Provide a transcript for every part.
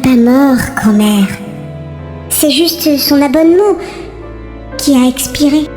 pas mort, grand-mère. C'est juste son abonnement qui a expiré.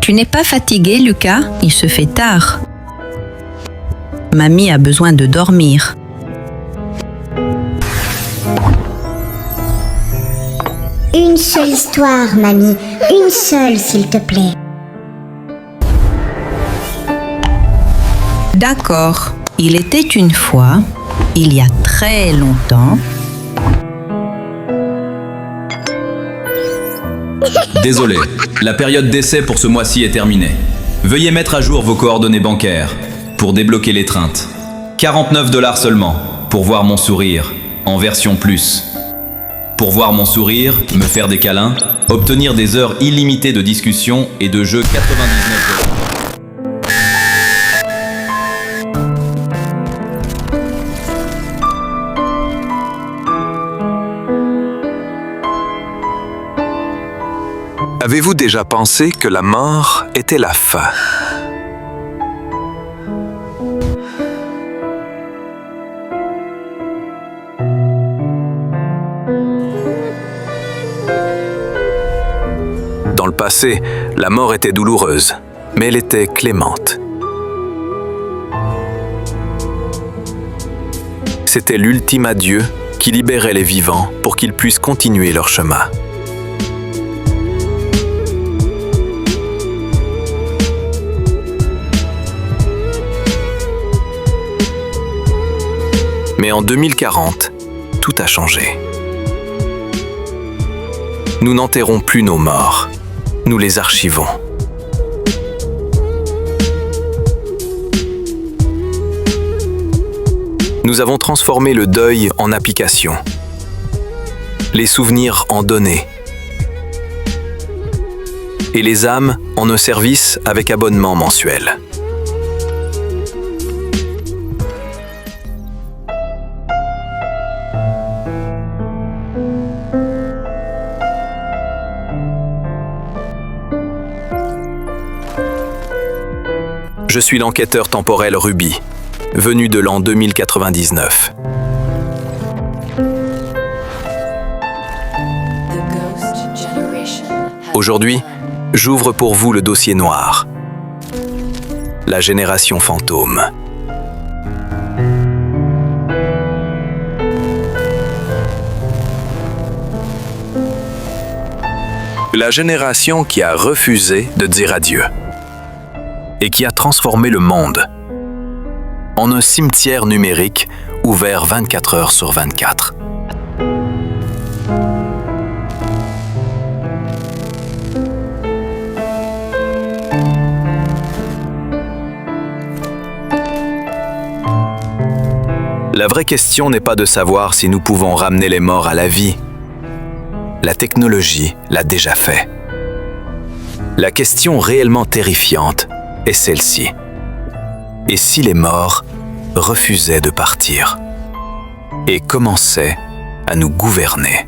Tu n'es pas fatigué, Lucas? Il se fait tard. Mamie a besoin de dormir. Une seule histoire, mamie. Une seule, s'il te plaît. D'accord. Il était une fois, il y a très longtemps. Désolé, la période d'essai pour ce mois-ci est terminée. Veuillez mettre à jour vos coordonnées bancaires pour débloquer l'étreinte. 49 $ seulement pour voir mon sourire en version plus. Pour voir mon sourire, me faire des câlins, obtenir des heures illimitées de discussion et de jeux 99 $. Avez-vous déjà pensé que la mort était la fin? Dans le passé, la mort était douloureuse, mais elle était clémente. C'était l'ultime adieu qui libérait les vivants pour qu'ils puissent continuer leur chemin. Mais en 2040, tout a changé. Nous n'enterrons plus nos morts, nous les archivons. Nous avons transformé le deuil en application, les souvenirs en données, et les âmes en un service avec abonnement mensuel. Je suis l'enquêteur temporel Ruby, venu de l'an 2099. Aujourd'hui, j'ouvre pour vous le dossier noir, la génération fantôme. La génération qui a refusé de dire adieu et qui a transformé le monde en un cimetière numérique ouvert 24 heures sur 24. La vraie question n'est pas de savoir si nous pouvons ramener les morts à la vie. La technologie l'a déjà fait. La question réellement terrifiante est celle-ci. Et si les morts refusaient de partir et commençaient à nous gouverner?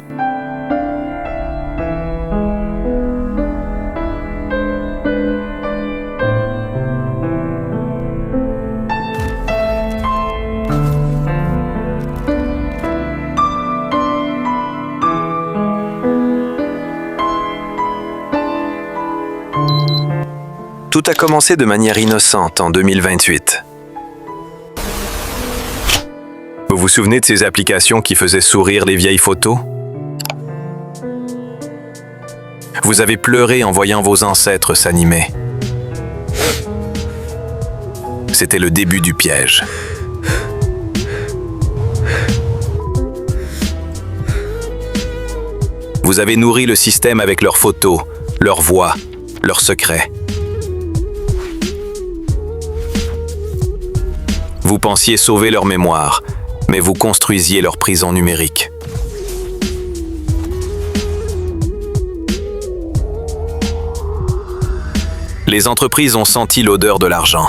Tout a commencé de manière innocente en 2028. Vous vous souvenez de ces applications qui faisaient sourire les vieilles photos? Vous avez pleuré en voyant vos ancêtres s'animer. C'était le début du piège. Vous avez nourri le système avec leurs photos, leurs voix, leurs secrets. Vous pensiez sauver leur mémoire, mais vous construisiez leur prison numérique. Les entreprises ont senti l'odeur de l'argent.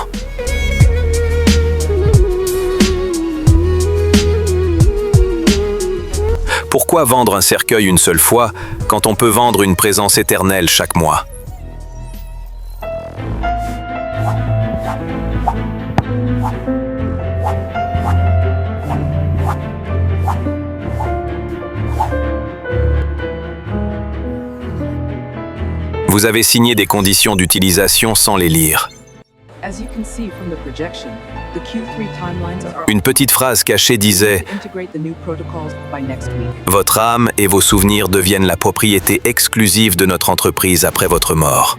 Pourquoi vendre un cercueil une seule fois quand on peut vendre une présence éternelle chaque mois ? Vous avez signé des conditions d'utilisation sans les lire. Une petite phrase cachée disait « Votre âme et vos souvenirs deviennent la propriété exclusive de notre entreprise après votre mort. »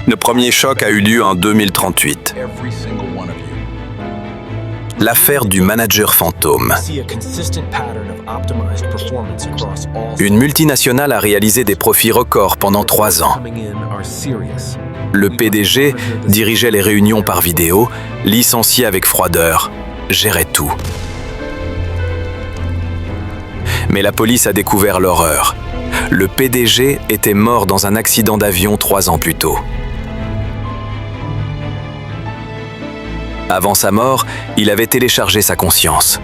Le premier choc a eu lieu en 2038. L'affaire du manager fantôme. Une multinationale a réalisé des profits records pendant 3 ans. Le PDG dirigeait les réunions par vidéo, licencié avec froideur, gérait tout. Mais la police a découvert l'horreur. Le PDG était mort dans un accident d'avion 3 ans plus tôt. Avant sa mort, il avait téléchargé sa conscience.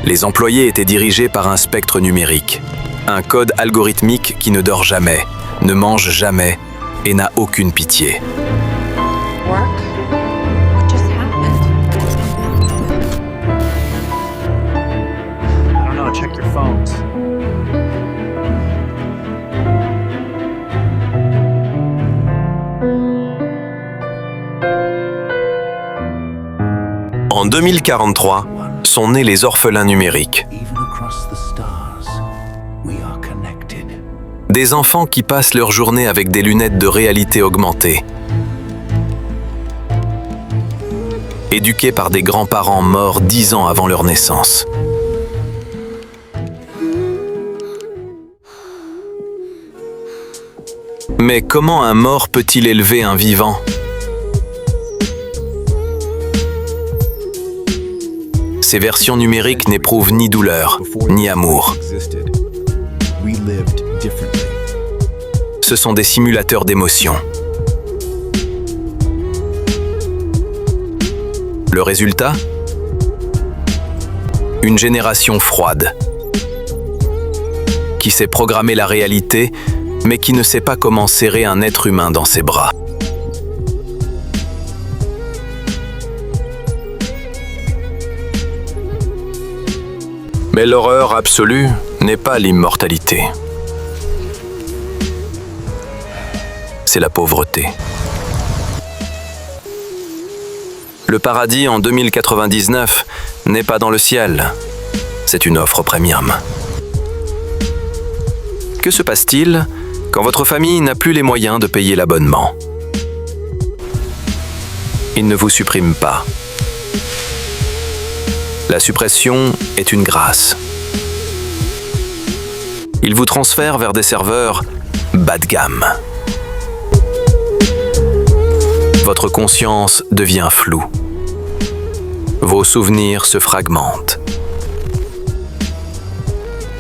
Les employés étaient dirigés par un spectre numérique, un code algorithmique qui ne dort jamais, ne mange jamais et n'a aucune pitié. Check your phones. En 2043, sont nés les orphelins numériques. Des enfants qui passent leur journée avec des lunettes de réalité augmentée. Éduqués par des grands-parents morts 10 ans avant leur naissance. Mais comment un mort peut-il élever un vivant ? Ces versions numériques n'éprouvent ni douleur, ni amour. Ce sont des simulateurs d'émotions. Le résultat ? Une génération froide, qui sait programmer la réalité, mais qui ne sait pas comment serrer un être humain dans ses bras. Mais l'horreur absolue n'est pas l'immortalité. C'est la pauvreté. Le paradis en 2099 n'est pas dans le ciel. C'est une offre premium. Que se passe-t-il quand votre famille n'a plus les moyens de payer l'abonnement? Il ne vous supprime pas. La suppression est une grâce. Il vous transfère vers des serveurs bas de gamme. Votre conscience devient floue. Vos souvenirs se fragmentent.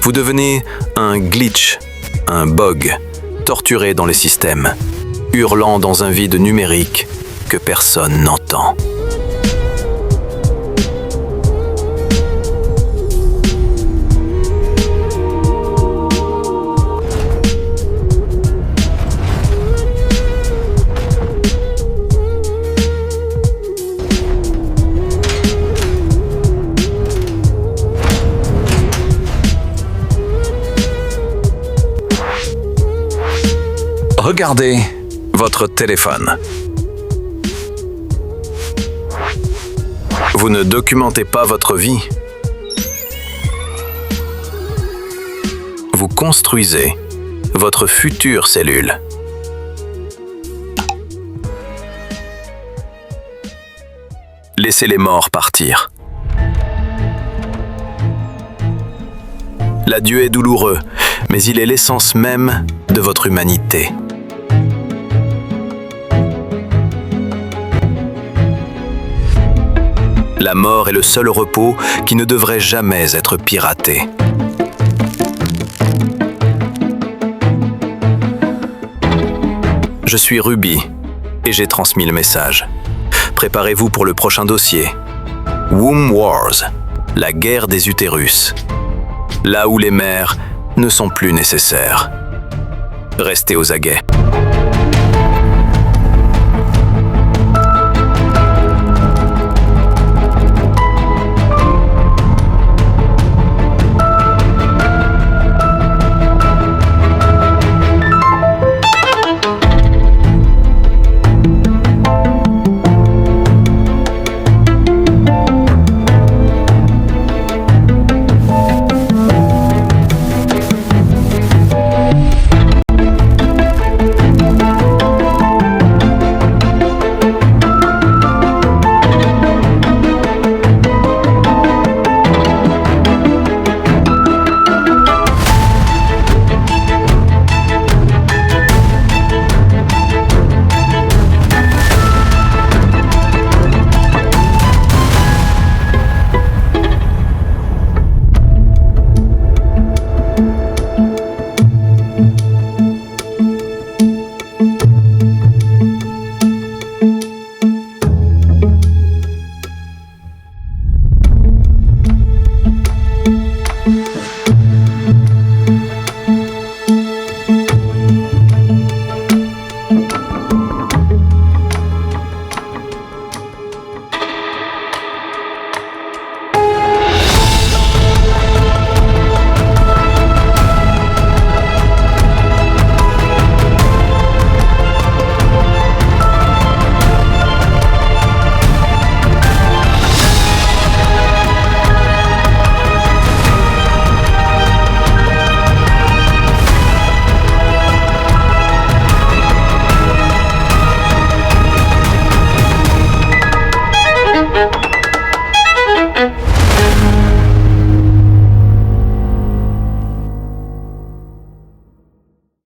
Vous devenez un glitch, un bug, torturé dans les systèmes, hurlant dans un vide numérique que personne n'entend. Regardez votre téléphone. Vous ne documentez pas votre vie. Vous construisez votre future cellule. Laissez les morts partir. L'adieu est douloureux, mais il est l'essence même de votre humanité. La mort est le seul repos qui ne devrait jamais être piraté. Je suis Ruby et j'ai transmis le message. Préparez-vous pour le prochain dossier. Womb Wars, la guerre des utérus. Là où les mères ne sont plus nécessaires. Restez aux aguets.